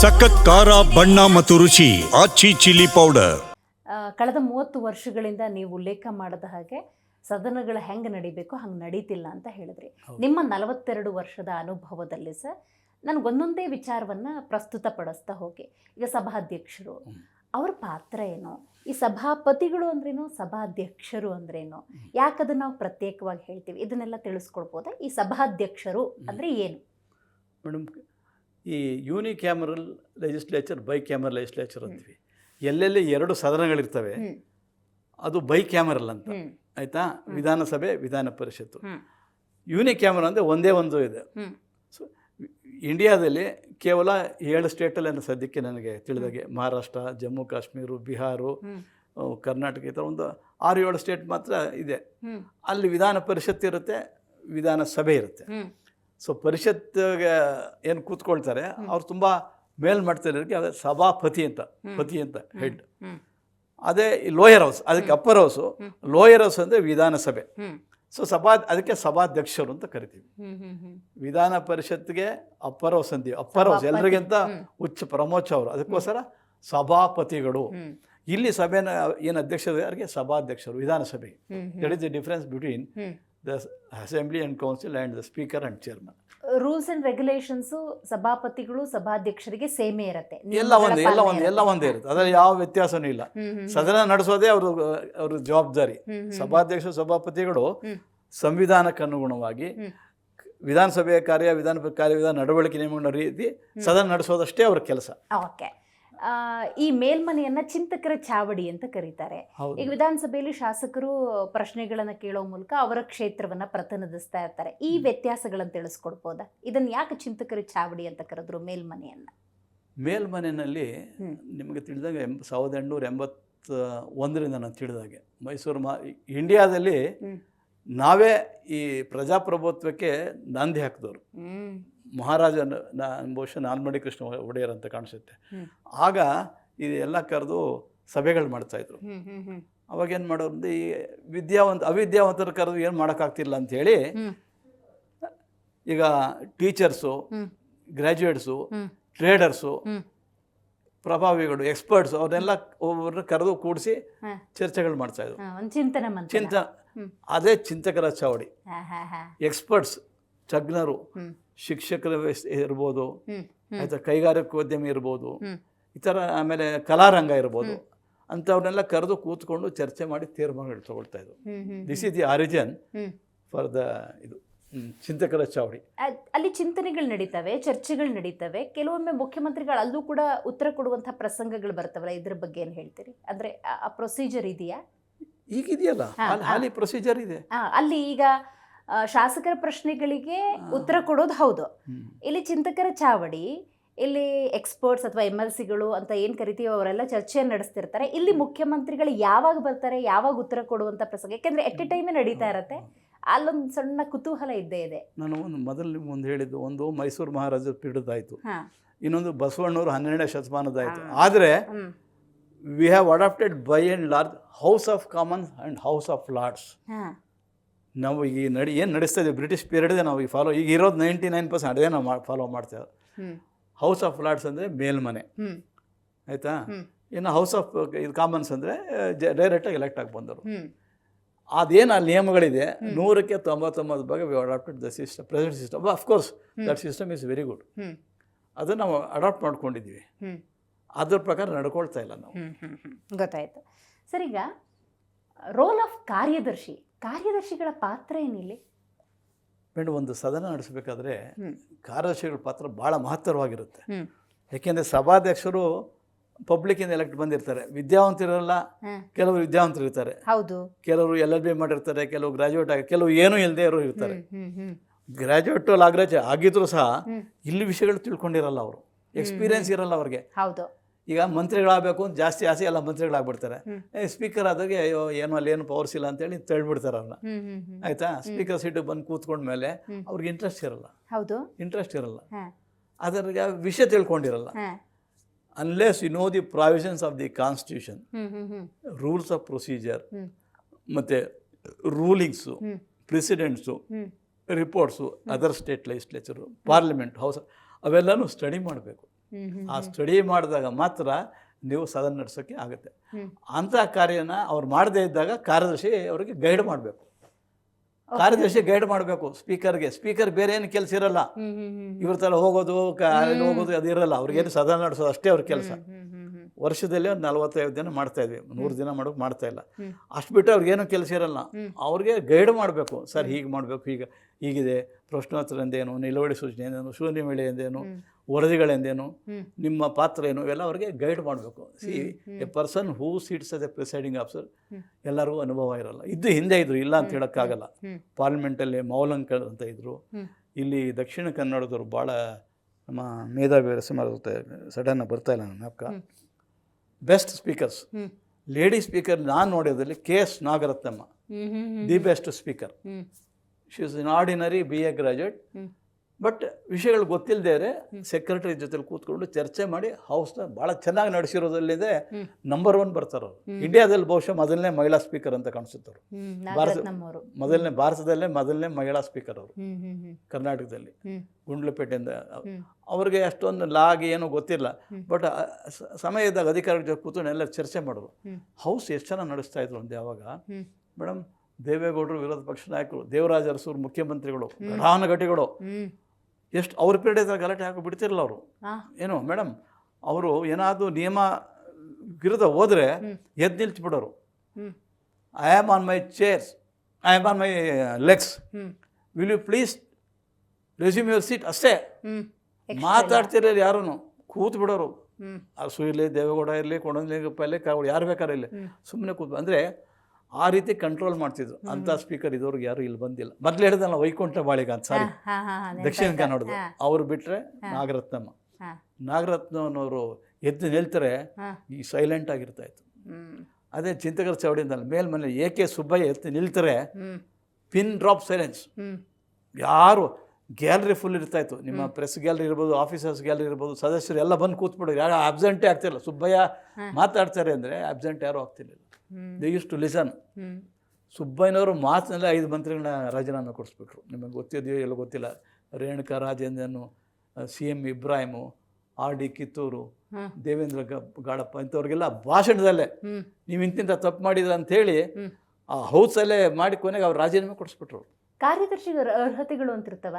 ಸಖತ್ ಖಾರ ಬಣ್ಣ ಮತ್ತು ರುಚಿ ಆಚಿ ಚಿಲ್ಲಿ ಪೌಡರ್. ಕಳೆದ 30 ವರ್ಷಗಳಿಂದ ನೀವು ಉಲ್ಲೇಖ ಮಾಡಿದ ಹಾಗೆ ಸದನಗಳು ಹೆಂಗೆ ನಡಿಬೇಕು ಹಂಗೆ ನಡೀತಿಲ್ಲ ಅಂತ ಹೇಳಿದ್ರಿ. ನಿಮ್ಮ 42 ವರ್ಷದ ಅನುಭವದಲ್ಲಿ ಸರ್ ನನಗೊಂದೊಂದೇ ವಿಚಾರವನ್ನು ಪ್ರಸ್ತುತಪಡಿಸ್ತಾ ಹೋಗಿ, ಈಗ ಸಭಾಧ್ಯಕ್ಷರು ಅವ್ರ ಪಾತ್ರ ಏನು, ಈ ಸಭಾಪತಿಗಳು ಅಂದ್ರೇನು, ಸಭಾಧ್ಯಕ್ಷರು ಅಂದ್ರೇನು, ಯಾಕದನ್ನು ನಾವು ಪ್ರತ್ಯೇಕವಾಗಿ ಹೇಳ್ತೀವಿ, ಇದನ್ನೆಲ್ಲ ತಿಳಿಸ್ಕೊಡ್ಬೋದಾ? ಈ ಸಭಾಧ್ಯಕ್ಷರು ಅಂದರೆ ಏನು ಮೇಡಮ್? ಈ ಯೂನಿಕ್ಯಾಮರಲ್ ಲೆಜಿಸ್ಲೇಚರ್, ಬೈ ಕ್ಯಾಮರಲ್ ಲೆಜಿಸ್ಲೇಚರ್ ಅಂತೀವಿ. ಎಲ್ಲೆಲ್ಲಿ 2 ಸದನಗಳಿರ್ತವೆ ಅದು ಬೈ ಕ್ಯಾಮರಲ್ ಅಂತ, ಆಯಿತಾ? ವಿಧಾನಸಭೆ, ವಿಧಾನ ಪರಿಷತ್ತು. ಯೂನಿಕ್ಯಾಮರ ಅಂದರೆ ಒಂದೇ ಒಂದು ಇದೆ. ಸೊ ಇಂಡಿಯಾದಲ್ಲಿ ಕೇವಲ 7 ಸ್ಟೇಟಲ್ಲಿ ಅನ್ನೋ ಸದ್ಯಕ್ಕೆ ನನಗೆ ತಿಳಿದಾಗೆ, ಮಹಾರಾಷ್ಟ್ರ, ಜಮ್ಮು ಕಾಶ್ಮೀರ, ಬಿಹಾರ, ಕರ್ನಾಟಕ, ಈ ಥರ ಒಂದು 6-7 ಸ್ಟೇಟ್ ಮಾತ್ರ ಇದೆ. ಅಲ್ಲಿ ವಿಧಾನ ಪರಿಷತ್ತು ಇರುತ್ತೆ, ವಿಧಾನಸಭೆ ಇರುತ್ತೆ. ಸೊ ಪರಿಷತ್ಗೆ ಏನು ಕೂತ್ಕೊಳ್ತಾರೆ ಅವ್ರು ತುಂಬ ಮೇಲ್ಮಟ್ಟದಲ್ಲಿರೋಕ್ಕೆ ಅದೇ ಸಭಾಪತಿ ಅಂತ, ಪತಿ ಅಂತ ಹೆಡ್. ಅದೇ ಲೋಯರ್ ಹೌಸ್, ಅದಕ್ಕೆ ಅಪ್ಪರ್ ಹೌಸು. ಲೋಯರ್ ಹೌಸ್ ಅಂದರೆ ವಿಧಾನಸಭೆ. ಸೊ ಅದಕ್ಕೆ ಸಭಾಧ್ಯಕ್ಷರು ಅಂತ ಕರಿತೀವಿ. ವಿಧಾನ ಪರಿಷತ್ಗೆ ಅಪ್ಪರ್ ಹೌಸ್ ಅಂತೀವಿ. ಅಪ್ಪರ್ ಹೌಸ್ ಎಲ್ಲರಿಗಿಂತ ಉಚ್ಚ ಪ್ರಮೋಚ ಅವರು, ಅದಕ್ಕೋಸ್ಕರ ಸಭಾಪತಿಗಳು. ಇಲ್ಲಿ ಸಭೆನ ಏನು ಅಧ್ಯಕ್ಷರು ಯಾರಿಗೆ? ಸಭಾಧ್ಯಕ್ಷರು, ವಿಧಾನಸಭೆ. That is the difference between the assembly and council and the speaker and chairman. Rules and regulations ಸಭಾಪತಿಗಳು ಸಭಾಧ್ಯಕ್ಷರಿಗೆ ಸೇಮೇ ಇರುತ್ತೆ, ಎಲ್ಲ ಒಂದೇ ಇರುತ್ತೆ. ಅದರಲ್ಲಿ ಯಾವ ವ್ಯತ್ಯಾಸನೂ ಇಲ್ಲ. ಸದನ ನಡೆಸೋದೇ ಅವ್ರ ಜವಾಬ್ದಾರಿ. ಸಭಾಧ್ಯಕ್ಷರು, ಸಭಾಪತಿಗಳು ಸಂವಿಧಾನಕ್ಕೆ ಅನುಗುಣವಾಗಿ ವಿಧಾನಸಭೆಯ ಕಾರ್ಯವಿಧಾನ ನಡವಳಿಕೆ ನಿಯಮಗಳ ರೀತಿ ಸದನ ನಡೆಸೋದಷ್ಟೇ ಅವ್ರ ಕೆಲಸ. ಓಕೆ. ಈ ಮೇಲ್ಮನೆಯನ್ನ ಚಿಂತಕರ ಚಾವಡಿ ಅಂತ ಕರೀತಾರೆ. ಈಗ ವಿಧಾನಸಭೆಯಲ್ಲಿ ಶಾಸಕರು ಪ್ರಶ್ನೆಗಳನ್ನ ಕೇಳೋ ಮೂಲಕ ಅವರ ಕ್ಷೇತ್ರವನ್ನ ಪ್ರತಿನಿಧಿಸ್ತಾ ಇರ್ತಾರೆ. ಈ ವ್ಯತ್ಯಾಸಗಳನ್ನು ತಿಳಿಸ್ಕೊಡ್ಬೋದಾ? ಇದನ್ನ ಯಾಕೆ ಚಿಂತಕರ ಚಾವಡಿ ಅಂತ ಕರೆದ್ರು ಮೇಲ್ಮನೆಯನ್ನ? ಮೇಲ್ಮನೆಯಲ್ಲಿ ನಿಮಗೆ ತಿಳಿದಾಗ 1881ರಿಂದ ನಾನು ತಿಳಿದಾಗೆ ಮೈಸೂರು ಇಂಡಿಯಾದಲ್ಲಿ ನಾವೇ ಈ ಪ್ರಜಾಪ್ರಭುತ್ವಕ್ಕೆ ನಾಂದಿ ಹಾಕಿದವರು. ಮಹಾರಾಜ ಬಹುಶಃ ನಾಲ್ಮಡಿ ಕೃಷ್ಣ ಒಡೆಯರ್ ಅಂತ ಕಾಣಿಸುತ್ತೆ. ಆಗ ಇದೆಲ್ಲ ಕರೆದು ಸಭೆಗಳು ಮಾಡ್ತಾಯಿದ್ರು. ಅವಾಗ ಏನು ಮಾಡೋರು ಅಂದರೆ ಈ ಅವಿದ್ಯಾವಂತರು ಕರೆದು ಏನು ಮಾಡೋಕ್ಕಾಗ್ತಿಲ್ಲ ಅಂಥೇಳಿ ಈಗ ಟೀಚರ್ಸು, ಗ್ರ್ಯಾಜುಯೇಟ್ಸು, ಟ್ರೇಡರ್ಸು, ಪ್ರಭಾವಿಗಳು, ಎಕ್ಸ್ಪರ್ಟ್ಸು ಅವ್ರನ್ನೆಲ್ಲ ಒಬ್ಬರನ್ನ ಕರೆದು ಕೂಡಿಸಿ ಚರ್ಚೆಗಳು ಮಾಡ್ತಾಯಿದ್ರು. ಅದೇ ಚಿಂತಕರ ಚಾವಡಿ. ಎಕ್ಸ್ಪರ್ಟ್ಸ್, ತಜ್ಞರು, ಶಿಕ್ಷಕರ ಇರ್ಬೋದು, ಆಯ್ತಾ, ಕೈಗಾರಿಕೋದ್ಯಮಿ ಇರ್ಬೋದು, ಈ ಥರ, ಆಮೇಲೆ ಕಲಾರಂಗ ಇರ್ಬೋದು, ಅಂಥವ್ರನ್ನೆಲ್ಲ ಕರೆದು ಕೂತ್ಕೊಂಡು ಚರ್ಚೆ ಮಾಡಿ ತೀರ್ಮಾನಗಳು ತಗೊಳ್ತಾ ಇದ್ರು. This is the origin for the ಇದು ಚಿಂತಕರ ಚಾವಡಿ. ಅಲ್ಲಿ ಚಿಂತನೆಗಳು ನಡೀತವೆ, ಚರ್ಚೆಗಳು ನಡೀತವೆ. ಕೆಲವೊಮ್ಮೆ ಮುಖ್ಯಮಂತ್ರಿಗಳು ಅಲ್ಲೂ ಕೂಡ ಉತ್ತರ ಕೊಡುವಂಥ ಪ್ರಸಂಗಗಳು ಬರ್ತವಲ್ಲ, ಇದ್ರ ಬಗ್ಗೆ ಏನು ಹೇಳ್ತೀರಿ? ಅಂದರೆ ಆ ಪ್ರೊಸೀಜರ್ ಇದೆಯಾ? ಈಗಿದೆಯಲ್ಲ, ಅಲ್ಲಿ ಪ್ರೊಸೀಜರ್ ಇದೆ. ಅಲ್ಲಿ ಈಗ ಶಾಸಕರ ಪ್ರಶ್ನೆಗಳಿಗೆ ಉತ್ತರ ಕೊಡೋದು ಹೌದು. ಇಲ್ಲಿ ಚಿಂತಕರ ಚಾವಡಿ, ಇಲ್ಲಿ ಎಕ್ಸ್ಪರ್ಟ್ಸ್ ಅಥವಾ MLCಗಳು ಅಂತ ಏನು ಕರಿತೀವಿ ಅವರೆಲ್ಲ ಚರ್ಚೆಯನ್ನು ನಡೆಸ್ತಿರ್ತಾರೆ. ಇಲ್ಲಿ ಮುಖ್ಯಮಂತ್ರಿಗಳು ಯಾವಾಗ ಬರ್ತಾರೆ, ಯಾವಾಗ ಉತ್ತರ ಕೊಡುವಂಥ ಪ್ರಸಂಗ, ಯಾಕೆಂದರೆ ಎಟ್ ಎ ಟೈಮೇ ನಡೀತಾ ಇರುತ್ತೆ. ಅಲ್ಲೊಂದು ಸಣ್ಣ ಕುತೂಹಲ ಇದ್ದೇ ಇದೆ. ನಾನು ಮೊದಲು ಹೇಳಿದ್ದು, ಒಂದು ಮೈಸೂರು ಮಹಾರಾಜರ ಪೀಠದಾಯಿತು, ಇನ್ನೊಂದು ಬಸವಣ್ಣವರು 12ನೇ ಶತಮಾನದಾಯಿತು. ಆದರೆ we have adopted by and large House of Commons and House of Lords. ನಾವು ಈಗ ಏನು ನಡೆಸ್ತಾ ಇದ್ದೀವಿ ಬ್ರಿಟಿಷ್ ಪೀರಿಯಡ್ದೇ ನಾವು ಈಗ ಫಾಲೋ, ಈಗ ಇರೋದು 99% ಅದೇ ನಾವು ಫಾಲೋ ಮಾಡ್ತೇವೆ. ಹೌಸ್ ಆಫ್ ಲಾರ್ಡ್ಸ್ ಅಂದರೆ ಮೇಲ್ಮನೆ, ಆಯಿತಾ? ಇನ್ನು ಹೌಸ್ ಆಫ್ ಇದು ಕಾಮನ್ಸ್ ಅಂದರೆ ಡೈರೆಕ್ಟಾಗಿ ಎಲೆಕ್ಟ್ ಆಗಿ ಬಂದರು. ಅದೇನು ಅಲ್ಲಿ ನಿಯಮಗಳಿದೆ 100ಕ್ಕೆ 99 ಭಾಗ we adopted the system, present system. Of course that system is very good. ಅದನ್ನು ನಾವು ಅಡಾಪ್ಟ್ ಮಾಡ್ಕೊಂಡಿದ್ದೀವಿ. ಅದ್ರ ಪ್ರಕಾರ ನಡ್ಕೊಳ್ತಾ ಇಲ್ಲ ನಾವು. ಗೊತ್ತಾಯಿತು ಸರ್. ಈಗ ರೋಲ್ ಆಫ್ ಕಾರ್ಯದರ್ಶಿಗಳ ಪಾತ್ರ ಏನಿಲ್ಲಿ? ಮೇಡಮ್, ಒಂದು ಸದನ ನಡೆಸಬೇಕಾದ್ರೆ ಕಾರ್ಯದರ್ಶಿಗಳ ಪಾತ್ರ ಭಾಳ ಮಹತ್ತರವಾಗಿರುತ್ತೆ. ಯಾಕೆಂದರೆ ಸಭಾಧ್ಯಕ್ಷರು ಪಬ್ಲಿಕ್ಕಿಂದ ಎಲೆಕ್ಟ್ ಬಂದಿರ್ತಾರೆ. ವಿದ್ಯಾವಂತರಿರಲ್ಲ, ಕೆಲವರು ವಿದ್ಯಾವಂತರು ಇರ್ತಾರೆ, ಕೆಲವರು LLB ಮಾಡಿರ್ತಾರೆ, ಕೆಲವು ಗ್ರಾಜ್ಯುಯೇಟ್ ಆಗಿ, ಕೆಲವು ಏನೂ ಇಲ್ಲದೆ ಇರೋ ಇರ್ತಾರೆ. ಗ್ರಾಜ್ಯುಯೇಟು ಆಗಿದ್ರೂ ಸಹ ಇಲ್ಲಿ ವಿಷಯಗಳು ತಿಳ್ಕೊಂಡಿರಲ್ಲ, ಅವರು ಎಕ್ಸ್ಪೀರಿಯನ್ಸ್ ಇರಲ್ಲ ಅವ್ರಿಗೆ. ಈಗ ಮಂತ್ರಿಗಳಾಗಬೇಕು ಅಂತ ಜಾಸ್ತಿ ಆಸೆ, ಎಲ್ಲ ಮಂತ್ರಿಗಳಾಗ್ಬಿಡ್ತಾರೆ. ಸ್ಪೀಕರ್ ಆದಾಗೆ ಅಯ್ಯೋ ಏನೋ ಅಲ್ಲಿ ಏನು ಪವರ್ಸ್ ಇಲ್ಲ ಅಂತೇಳಿ ತಳ್ಳಿಬಿಡ್ತಾರೆ ಅವ್ರನ್ನ, ಆಯಿತಾ? ಸ್ಪೀಕರ್ ಸೀಟಿಗೆ ಬಂದು ಕೂತ್ಕೊಂಡ್ಮೇಲೆ ಅವ್ರಿಗೆ ಇಂಟ್ರೆಸ್ಟ್ ಇರಲ್ಲ, ಅದ್ರಿಗೆ ವಿಷಯ ತಿಳ್ಕೊಂಡಿರಲ್ಲ. Unless you know the provisions of the constitution, rules of procedure, ಮತ್ತು rulings, precedents, reports, other state legislature, parliament, house, ಅವೆಲ್ಲನೂ ಸ್ಟಡಿ ಮಾಡಬೇಕು. ಆ ಸ್ಟಡಿ ಮಾಡಿದಾಗ ಮಾತ್ರ ನೀವು ಸದನ ನಡೆಸೋಕ್ಕೆ ಆಗುತ್ತೆ. ಹ್ಮ್. ಅಂಥ ಕಾರ್ಯನ ಅವ್ರು ಮಾಡದೇ ಇದ್ದಾಗ ಕಾರ್ಯದರ್ಶಿ ಅವರಿಗೆ ಗೈಡ್ ಮಾಡಬೇಕು. ಕಾರ್ಯದರ್ಶಿ ಗೈಡ್ ಮಾಡಬೇಕು ಸ್ಪೀಕರ್ಗೆ. ಸ್ಪೀಕರ್ ಬೇರೆ ಏನು ಕೆಲಸ ಇರಲ್ಲ, ಇವ್ರ ಥರ ಹೋಗೋದು ಹೋಗೋದು ಅದು ಇರಲ್ಲ. ಅವ್ರಿಗೇನು ಸದನ ನಡೆಸೋದು ಅಷ್ಟೇ ಅವ್ರ ಕೆಲಸ. ವರ್ಷದಲ್ಲಿ ಒಂದು 45 ದಿನ ಮಾಡ್ತಾ ಇದ್ವಿ, 100 ದಿನ ಮಾಡೋಕೆ ಮಾಡ್ತಾ ಇಲ್ಲ. ಅಷ್ಟು ಬಿಟ್ಟು ಅವ್ರಿಗೇನು ಕೆಲಸ ಇರಲ್ಲ. ಅವ್ರಿಗೆ ಗೈಡ್ ಮಾಡಬೇಕು. ಸರ್ ಹೀಗೆ ಮಾಡಬೇಕು, ಹೀಗಿದೆ, ಪ್ರಶ್ನೋತ್ತರ ಎಂದೇನು, ನಿಲುವಳಿ ಸೂಚನೆ ಎಂದೇನು, ಶೂನ್ಯ ವೇಳೆ ಎಂದೇನು, ವರದಿಗಳೆಂದೇನು, ನಿಮ್ಮ ಪಾತ್ರ ಏನು, ಇವೆಲ್ಲ ಅವ್ರಿಗೆ ಗೈಡ್ ಮಾಡಬೇಕು. See a person who sits as a presiding officer ಎಲ್ಲರಿಗೂ ಅನುಭವ ಇರಲ್ಲ. ಹಿಂದೆ ಇದ್ರು, ಇಲ್ಲ ಅಂತ ಹೇಳೋಕ್ಕಾಗಲ್ಲ. ಪಾರ್ಲಿಮೆಂಟಲ್ಲಿ ಮೌಲಂಕರ್ ಅಂತ ಇದ್ದರು. ಇಲ್ಲಿ ದಕ್ಷಿಣ ಕನ್ನಡದವರು ಭಾಳ ನಮ್ಮ ಮೇಧಾವಿ ಸುಮಾರು ಸಡನ್ ಬರ್ತಾ ಇಲ್ಲ ನನ್ನ ಅಕ್ಕ. ಬೆಸ್ಟ್ ಸ್ಪೀಕರ್ಸ್, ಲೇಡಿ ಸ್ಪೀಕರ್ ನಾನು ನೋಡೋದ್ರಲ್ಲಿ KS Nagarathnamma, the best speaker. She is an ordinary BA graduate. But ವಿಷಯಗಳು ಗೊತ್ತಿಲ್ಲದೆ ಸೆಕ್ರೆಟರಿ ಜೊತೆಲಿ ಕೂತ್ಕೊಂಡು ಚರ್ಚೆ ಮಾಡಿ ಹೌಸ್ನ ಭಾಳ ಚೆನ್ನಾಗಿ ನಡೆಸಿರೋದ್ರಲ್ಲಿದೆ ನಂಬರ್ 1 ಬರ್ತಾರವ್ರು. ಇಂಡಿಯಾದಲ್ಲಿ ಬಹುಶಃ ಮೊದಲನೇ ಮಹಿಳಾ ಸ್ಪೀಕರ್ ಅಂತ ಕಾಣಿಸುತ್ತವ್ರು. ಭಾರತದಲ್ಲೇ ಮೊದಲನೇ ಮಹಿಳಾ ಸ್ಪೀಕರ್ ಅವರು ಕರ್ನಾಟಕದಲ್ಲಿ, ಗುಂಡ್ಲುಪೇಟೆಯಿಂದ. ಅವ್ರಿಗೆ ಅಷ್ಟೊಂದು ಲಾಗಿ ಏನೂ ಗೊತ್ತಿಲ್ಲ. ಬಟ್ ಸಮಯ ಇದ್ದಾಗ ಅಧಿಕಾರಿಗಳ ಜೊತೆ ಕೂತ್ಕೊಂಡು ಎಲ್ಲರೂ ಚರ್ಚೆ ಮಾಡೋರು. ಹೌಸ್ ಎಷ್ಟು ಚೆನ್ನಾಗಿ ನಡೆಸ್ತಾ ಇದ್ರು ಒಂದು ಯಾವಾಗ ಮೇಡಮ್. ದೇವೇಗೌಡರು ವಿರೋಧ ಪಕ್ಷ ನಾಯಕರು, ದೇವರಾಜ ಅರಸೂರು ಮುಖ್ಯಮಂತ್ರಿಗಳು, ಘಟಾನುಘಟಿಗಳು, ಎಷ್ಟು ಅವ್ರ ಪೀರಿಯಡ್ ಗಲಾಟೆ ಹಾಕಿ ಬಿಡ್ತಿರಲ್ಲ ಅವರು. ಏನು ಮೇಡಮ್, ಅವರು ಏನಾದರೂ ನಿಯಮ ವಿರುದ್ಧ ಹೋದರೆ ಎದ್ದು ನಿಲ್ಸ್ಬಿಡೋರು. I am on my chairs, I am on my legs, will you please resume your seat, ಅಷ್ಟೇ. ಮಾತಾಡ್ತಿರಲಿಲ್ಲ ಯಾರೂ, ಕೂತು ಬಿಡೋರು. ಅರಸು ಇರಲಿ, ದೇವೇಗೌಡ ಇರಲಿ, ಕೊಡಂಜಲಿಂಗಪ್ಪ ಇರಲಿ, ಕಾಗೋಡು ಯಾರು ಬೇಕಾದ್ರೆ ಇರಲಿ, ಸುಮ್ಮನೆ ಕೂತು. ಅಂದರೆ ಆ ರೀತಿ ಕಂಟ್ರೋಲ್ ಮಾಡ್ತಿದ್ರು. ಅಂಥ ಸ್ಪೀಕರ್ ಇದ್ದವ್ರಿಗೆ ಯಾರು ಇಲ್ಲಿ ಬಂದಿಲ್ಲ. ಮೊದಲು ಹೇಳಿದಲ್ಲ ವೈಕುಂಠ ಬಾಳಿಗ ಅಂತ, ಸಾರಿ, ದಕ್ಷಿಣ ಕನ್ನಡದ ಅವ್ರು ಬಿಟ್ಟರೆ ನಾಗರತ್ನಮ್ಮ. ನಾಗರತ್ನವರು ಎದ್ದು ನಿಲ್ತಾರೆ, ಈ ಸೈಲೆಂಟ್ ಆಗಿರ್ತಾ ಇತ್ತು. ಅದೇ ಚಿಂತಕರ ಚೌಡಿಂದ ಮೇಲ್ಮನೆ AK ಸುಬ್ಬಯ್ಯ ಎದ್ದು ನಿಲ್ತಾರೆ, ಪಿನ್ ಡ್ರಾಪ್ ಸೈಲೆನ್ಸ್. ಯಾರು ಗ್ಯಾಲರಿ ಫುಲ್ ಇರ್ತಾಯಿತ್ತು. ನಿಮ್ಮ ಪ್ರೆಸ್ ಗ್ಯಾಲರಿ ಇರ್ಬೋದು, ಆಫೀಸರ್ಸ್ ಗ್ಯಾಲರಿ ಇರ್ಬೋದು, ಸದಸ್ಯರು ಎಲ್ಲ ಬಂದು ಕೂತ್ಬಿಡೋರು. ಯಾರು ಅಬ್ಸೆಂಟೇ ಆಗ್ತಿರಲಿಲ್ಲ. ಸುಬ್ಬಯ್ಯ ಮಾತಾಡ್ತಾರೆ ಅಂದರೆ ಅಬ್ಸೆಂಟ್ ಯಾರೂ ಆಗ್ತಿರ್ಲಿಲ್ಲ. They use to listen. ಸುಬ್ಬಯ್ಯನವರು ಮಾತಿನಲ್ಲೇ 5 ಮಂತ್ರಿಗಳನ್ನ ರಾಜೀನಾಮೆ ಕೊಡಿಸ್ಬಿಟ್ರು. ನಿಮಗೆ ಗೊತ್ತಿದೆಯೋ ಎಲ್ಲ ಗೊತ್ತಿಲ್ಲ. ರೇಣುಕಾ ರಾಜೇಂದ್ರನು, CM ಇಬ್ರಾಹಿಮು, RD ಕಿತ್ತೂರು, ದೇವೇಂದ್ರ ಗಾಡಪ್ಪ ಇಂಥವ್ರಿಗೆಲ್ಲ ಭಾಷಣದಲ್ಲೇ ನೀವು ಇಂತಿಂಥ ತಪ್ಪು ಮಾಡಿದ್ರ ಅಂಥೇಳಿ ಆ ಹೌಸಲ್ಲೇ ಮಾಡಿ ಕೊನೆಗೆ ಅವ್ರು ರಾಜೀನಾಮೆ ಕೊಡಿಸ್ಬಿಟ್ರು. ಕಾರ್ಯದರ್ಶಿ ಅರ್ಹತೆಗಳು ಅಂತಿರ್ತವ.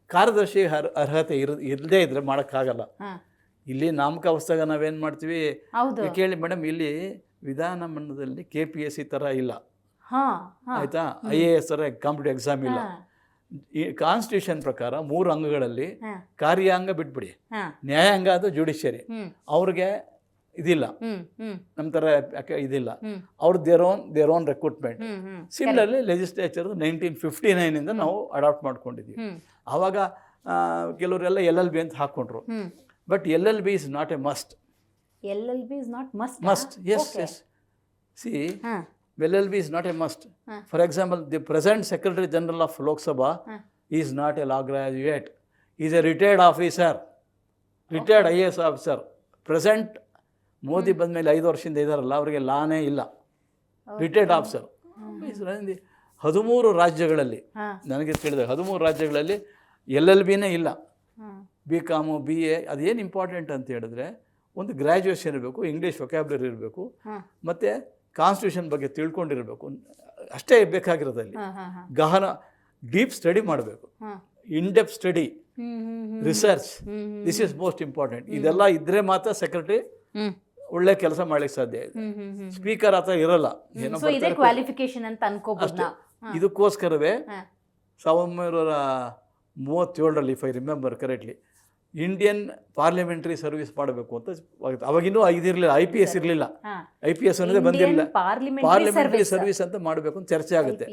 ಕಾರ್ಯದರ್ಶಿ ಅರ್ಹತೆ ಇಲ್ಲದೇ ಇದ್ರೆ ಮಾಡೋಕ್ಕಾಗಲ್ಲ. ಇಲ್ಲಿ ನಾಮಕಾವಸ್ಥೆಗೆ ನಾವೇನು ಮಾಡ್ತೀವಿ ಕೇಳಿ ಮೇಡಮ್, ಇಲ್ಲಿ ವಿಧಾನಮಂಡಲದಲ್ಲಿ KPSC ಥರ ಇಲ್ಲ, ಆಯಿತಾ, IAS ಥರ ಕಾಂಪಿಟೇಟಿವ್ ಎಕ್ಸಾಮ್ ಇಲ್ಲ. ಈ ಕಾನ್ಸ್ಟಿಟ್ಯೂಷನ್ ಪ್ರಕಾರ 3 ಅಂಗಗಳಲ್ಲಿ ಕಾರ್ಯಾಂಗ ಬಿಟ್ಬಿಡಿ, ನ್ಯಾಯಾಂಗ ಅದು ಜುಡಿಷಿಯರಿ, ಅವ್ರಿಗೆ ಇದಿಲ್ಲ, ನಮ್ಮ ಥರ ಇದಿಲ್ಲ. ಅವ್ರು their own recruitment. Similarly legislature 1959 ನಾವು ಅಡಾಪ್ಟ್ ಮಾಡ್ಕೊಂಡಿದ್ದೀವಿ. ಆವಾಗ ಕೆಲವರೆಲ್ಲ LLB ಅಂತ ಹಾಕ್ಕೊಂಡ್ರು. But LLB is not a must. LLB is not must. Must, yes, yes. See, LLB is not a must. For example, the present Secretary General of Lok Sabha is not a law graduate. He is a retired officer, retired IAS officer. Present Modi ಬಂದ ಮೇಲೆ 5 ವರ್ಷದಿಂದ ಇದ್ದಾರಲ್ಲ, ಅವರಿಗೆ ಲಾನೇ ಇಲ್ಲ. Retired officer. 13 ರಾಜ್ಯಗಳಲ್ಲಿ ನನಗೆ ತಿಳಿದ 13 ರಾಜ್ಯಗಳಲ್ಲಿ LLBನೇ ಇಲ್ಲ. BCom, BA. ಅದೇನು ಇಂಪಾರ್ಟೆಂಟ್ ಅಂತ ಹೇಳಿದ್ರೆ, ಒಂದು ಗ್ರ್ಯಾಜುಯೇಷನ್ ಇರಬೇಕು, ಇಂಗ್ಲೀಷ್ ವೊಕ್ಯಾಬ್ಯುಲರಿ ಇರಬೇಕು, ಮತ್ತು ಕಾನ್ಸ್ಟಿಟ್ಯೂಷನ್ ಬಗ್ಗೆ ತಿಳ್ಕೊಂಡಿರಬೇಕು, ಅಷ್ಟೇ ಬೇಕಾಗಿರೋದಲ್ಲಿ. ಗಹನ ಡೀಪ್ ಸ್ಟಡಿ ಮಾಡಬೇಕು, in depth study, research, this is most important. ಇದೆಲ್ಲ ಇದ್ದರೆ ಮಾತ್ರ ಸೆಕ್ರೆಟರಿ ಒಳ್ಳೆ ಕೆಲಸ ಮಾಡ್ಲಿಕ್ಕೆ ಸಾಧ್ಯ ಇದೆ. ಸ್ಪೀಕರ್ ಆ ಥರ ಇರಲ್ಲ. ಕ್ವಾಲಿಫಿಕೇಶನ್ ಅಂತ ಅನ್ಕೋಬಹುದು. ಇದಕ್ಕೋಸ್ಕರವೇ 1937 if I remember correctly, Indian parliamentary service ಮಾಡಬೇಕು ಅಂತ. ಅವಾಗಿನ್ನೂ ಇದಿರಲಿಲ್ಲ, IPS ಇರಲಿಲ್ಲ. IPS ಅನ್ನೋದೇ ಬಂದಿರಲಿಲ್ಲ. ಪಾರ್ಲಿಮೆಂಟರಿ ಸರ್ವಿಸ್ ಅಂತ ಮಾಡಬೇಕು ಅಂತ ಚರ್ಚೆ ಆಗುತ್ತೆ.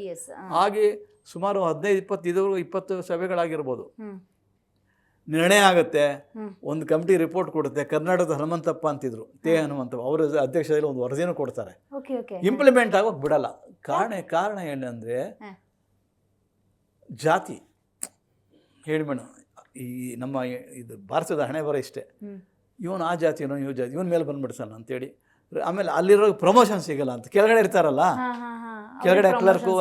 ಹಾಗೆ ಸುಮಾರು 15-20 ಸಭೆಗಳಾಗಿರ್ಬೋದು. ನಿರ್ಣಯ ಆಗುತ್ತೆ, ಒಂದು ಕಮಿಟಿ ರಿಪೋರ್ಟ್ ಕೊಡುತ್ತೆ. ಕರ್ನಾಟಕದ ಹನುಮಂತಪ್ಪ ಅಂತಿದ್ರು, ಹನುಮಂತಪ್ಪ, ಅವರ ಅಧ್ಯಕ್ಷತೆಯಲ್ಲಿ ಒಂದು ವರದಿನೂ ಕೊಡ್ತಾರೆ. ಇಂಪ್ಲಿಮೆಂಟ್ ಆಗೋಕೆ ಬಿಡಲ್ಲ. ಕಾರಣ ಏನಂದರೆ ಜಾತಿ. ಹೇಳಿ ಮೇಡಮ್, ಈ ನಮ್ಮ ಇದು ಭಾರತದ ಹಣೆ ಬರೋ ಇಷ್ಟೇ, ಇವನು ಆ ಜಾತಿನೋ ಇವ್ ಜಾತಿ, ಇವನ ಮೇಲೆ ಬಂದ್ಬಿಡ್ಸಲ್ಲ ಅಂತೇಳಿ. ಆಮೇಲೆ ಅಲ್ಲಿರೋ ಪ್ರಮೋಷನ್ ಸಿಗಲ್ಲ ಅಂತ, ಕೆಳಗಡೆ ಇರ್ತಾರಲ್ಲ, ಕೆಳಗಡೆ ಕ್ಲರ್ಕು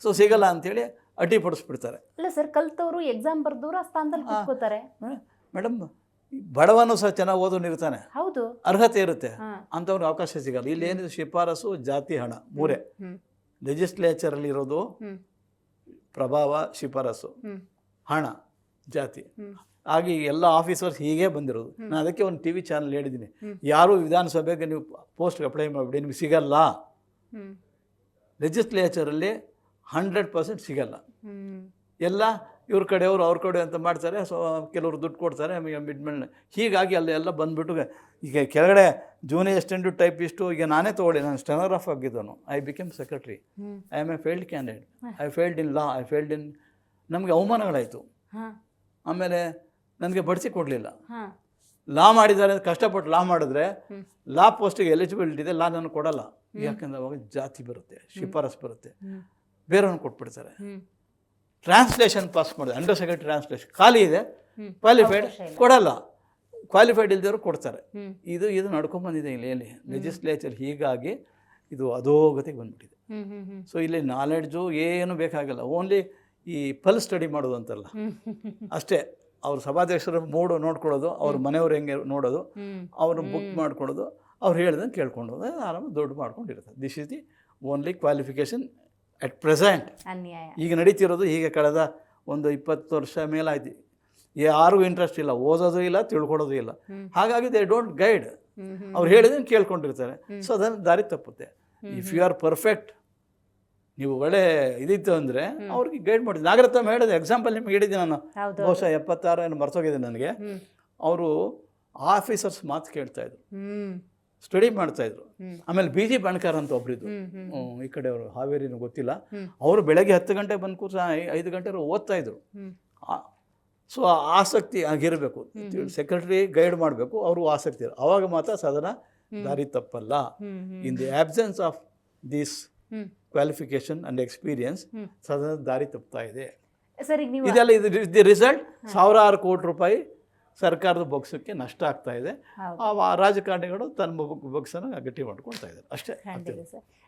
ಸೊ ಸಿಗಲ್ಲ ಅಂತೇಳಿ ಅಡ್ಡಿ ಪಡಿಸ್ಬಿಡ್ತಾರೆ. ಇಲ್ಲ ಸರ್, ಕಲ್ತವರು ಎಕ್ಸಾಮ್ ಬರ್ದವರು ಆ ಸ್ಥಾನದಲ್ಲಿ ಕೂತ್ಕೋತಾರೆ. ಮೇಡಮ್, ಬಡವನು ಸಹ ಚೆನ್ನಾಗಿ ಓದೋನು ಇರ್ತಾನೆ, ಹೌದು. ಅರ್ಹತೆ ಇರುತ್ತೆ, ಹಾ. ಅಂಥವ್ರಿಗೆ ಅವಕಾಶ ಸಿಗಲ್ಲ. ಇಲ್ಲಿ ಏನಿದೆ ಶಿಫಾರಸು, ಜಾತಿ, ಹಣ ಮೂರೇ. ಹ್ಮ್. ಲೆಜಿಸ್ಲೇಚರಲ್ಲಿ ಇರೋದು ಹ್ಮ್. ಪ್ರಭಾವ, ಶಿಫಾರಸು, ಹ್ಮ್. ಹಣ, ಜಾತಿ. ಹ್ಮ್. ಹಾಗೆ ಎಲ್ಲ ಆಫೀಸರ್ಸ್ ಹೀಗೆ ಬಂದಿರೋದು. ನಾನು ಅದಕ್ಕೆ ಒಂದು ಟಿ ವಿ ಚಾನಲ್ ಹೇಳಿದ್ದೀನಿ, ಹ್ಮ್. ಯಾರೂ ವಿಧಾನಸಭೆಗೆ ನೀವು ಪೋಸ್ಟ್ಗೆ ಅಪ್ಲೈ ಮಾಡಿಬಿಡಿ, ನಿಮ್ಗೆ ಸಿಗಲ್ಲ. ಹ್ಮ್. ಲೆಜಿಸ್ಲೇಚರಲ್ಲಿ 100% ಸಿಗಲ್ಲ. ಹ್ಮ್. ಎಲ್ಲ ಇವ್ರ ಕಡೆಯವರು ಅವ್ರ ಕಡೆ ಅಂತ ಮಾಡ್ತಾರೆ. ಸೊ ಕೆಲವರು ದುಡ್ಡು ಕೊಡ್ತಾರೆ, ಮಿಡ್ಮೇಲೆ ಹೀಗಾಗಿ ಎಲ್ಲ ಬಂದುಬಿಟ್ಟು ಈಗ ಕೆಳಗಡೆ ಜೂನಿಯರ್ ಅಸಿಸ್ಟೆಂಟು, ಟೈಪಿಸ್ಟು. ಈಗ ನಾನೇ ತೊಗೊಳ್ಳಿ, ನಾನು ಸ್ಟೆನೋಗ್ರಾಫ್ ಆಗಿದ್ದವನು. I become secretary. Hmm. I am a failed candidate. I failed in law, I failed in. ನಮಗೆ ಅವಮಾನಗಳಾಯಿತು. ಹಾ. ಆಮೇಲೆ ನನಗೆ ಬಡಿಸಿ ಕೊಡಲಿಲ್ಲ. ಹಾ. ಲಾ ಮಾಡಿದ್ದಾರೆ, ಕಷ್ಟಪಟ್ಟು ಲಾ ಮಾಡಿದ್ರೆ ಹ್ಮ್. ಲಾ ಪೋಸ್ಟಿಗೆ ಎಲಿಜಿಬಿಲಿಟಿ ಇದೆ, ಲಾ ನನಗೆ ಕೊಡಲ್ಲ. ಯಾಕಂದ್ರೆ ಅವಾಗ ಜಾತಿ ಬರುತ್ತೆ, ಶಿಫಾರಸ್ ಬರುತ್ತೆ, ಹ್ಮ್. ಬೇರೆಯವ್ರನ್ನ ಕೊಟ್ಬಿಡ್ತಾರೆ. ಹ್ಮ್. ಟ್ರಾನ್ಸ್ಲೇಷನ್ ಪಾಸ್ ಮಾಡಿದೆ, ಅಂಡರ್ ಸೆಕ್ರೆಟರಿ ಟ್ರಾನ್ಸ್ಲೇಷನ್ ಖಾಲಿ ಇದೆ, ಹ್ಮ್. ಕ್ವಾಲಿಫೈಡ್ ಅವಕಾಶ ಇಲ್ಲ. ಕೊಡಲ್ಲ, ಕ್ವಾಲಿಫೈಡ್ ಇಲ್ದವರು ಕೊಡ್ತಾರೆ. ಹ್ಮ್. ಇದು ನಡ್ಕೊಂಬಂದಿದೆ ಇಲ್ಲಿ ಲೆಜಿಸ್ಲೇಚರ್. ಹೀಗಾಗಿ ಇದು ಅಧೋಗತಿಗೆ ಬಂದ್ಬಿಟ್ಟಿದೆ. ಹ್ಮ್. ಹ್ಮ್. ಹ್ಮ್. ಸೊ ಇಲ್ಲಿ ನಾಲೆಡ್ಜು ಏನು ಬೇಕಾಗಿಲ್ಲ, ಓನ್ಲಿ ಈ ಪಲ್ ಸ್ಟಡಿ ಮಾಡೋದು ಅಂತಲ್ಲ ಹ್ಮ್. ಅಷ್ಟೇ. ಅವ್ರ ಸಭಾಧ್ಯಕ್ಷರ ಮೂಡು ನೋಡ್ಕೊಳ್ಳೋದು, ಅವ್ರ ಮನೆಯವ್ರು ಹೆಂಗೆ ನೋಡೋದು, ಹ್ಮ್. ಅವ್ರನ್ನ ಬುಕ್ ಮಾಡ್ಕೊಳ್ಳೋದು, ಅವ್ರು ಹೇಳ್ದಂಗೆ ಕೇಳ್ಕೊಂಡು ಆರಾಮ ದುಡ್ಡು ಮಾಡ್ಕೊಂಡಿರ್ತಾರೆ. This is the only qualification at present. ಅನ್ಯಾಯ. ಈಗ ನಡೀತಿರೋದು ಹೀಗೆ. ಕಳೆದ ಒಂದು 20 ವರ್ಷ ಮೇಲಾಯ್ತು. ಯಾರಿಗೂ ಇಂಟ್ರೆಸ್ಟ್ ಇಲ್ಲ, ಓದೋದು ಇಲ್ಲ, ತಿಳ್ಕೊಳ್ಳೋದು ಇಲ್ಲ. ಹಾಗಾಗಿ ದೇ ಡೋಂಟ್ ಗೈಡ್. ಅವ್ರು ಹೇಳಿದ್ರೆ ಕೇಳ್ಕೊಂಡಿರ್ತಾರೆ. ಸೊ ಅದನ್ನು ದಾರಿ ತಪ್ಪುತ್ತೆ. ಇಫ್ ಯು ಆರ್ ಪರ್ಫೆಕ್ಟ್, ನೀವು ಒಳ್ಳೆ ಇದಿತ್ತು ಅಂದರೆ ಅವ್ರಿಗೆ ಗೈಡ್ ಮಾಡಿ. ನಾಗರತ್ನ ಹೇಳಿದೆ, ಎಕ್ಸಾಂಪಲ್ ನಿಮ್ಗೆ ಹೇಳಿದ್ದೀನಿ ನಾನು, ಹೌದು. ಬಹುಶಃ 76 ಏನು ಮರ್ತೋಗಿದೆ ನನಗೆ. ಹ್ಮ್. ಅವರು ಆಫೀಸರ್ಸ್ ಮಾತು ಕೇಳ್ತಾಯಿದ್ರು, ಹ್ಮ್. ಸ್ಟಡಿ ಮಾಡ್ತಾಯಿದ್ರು. ಹ್ಮ್. ಆಮೇಲೆ ಬಿ ಜಿ ಬಣ್ಕರ್ ಅಂತ ಒಬ್ಬರಿದ್ರು, ಹ್ಮ್. ಹ್ಮ್. ಈ ಕಡೆ ಅವರು ಹಾವೇರಿನೂ ಗೊತ್ತಿಲ್ಲ. ಹ್ಮ್. ಅವರು ಬೆಳಗ್ಗೆ 10 ಗಂಟೆ ಬಂದು ಕೂತ 5 ಗಂಟೆ ಓದ್ತಾಯಿದ್ರು. ಹ್ಮ್. ಸೊ ಆಸಕ್ತಿ ಆಗಿರಬೇಕು. ಸೆಕ್ರೆಟರಿ ಗೈಡ್ ಮಾಡಬೇಕು, ಅವರು ಆಸಕ್ತಿ ಇರೋ, ಅವಾಗ ಮಾತ್ರ ಸದನ ದಾರಿ ತಪ್ಪಲ್ಲ. Hmm. In the absence of this hmm. Qualification and experience ಸದನ ದಾರಿ ತಪ್ತಾ ಇದೆ. ಸರ್, ಈಗ ನೀವು ಇದೆಲ್ಲ ದಿ ರಿಸಲ್ಟ್. ಸಾವಿರಾರು ಕೋಟಿ ರೂಪಾಯಿ ಸರ್ಕಾರದ ಬೊಕ್ಸಕ್ಕೆ ನಷ್ಟ ಆಗ್ತಾ ಇದೆ. ಹೌದು. ಆ ರಾಜಕಾರಣಿಗಳು ತನ್ನ ಬೊಕ್ಸನ್ನು ಗಟ್ಟಿ ಮಾಡ್ಕೊಳ್ತಾ ಇದ್ದಾರೆ ಅಷ್ಟೇ. ಖಂಡಿತ ಸರ್.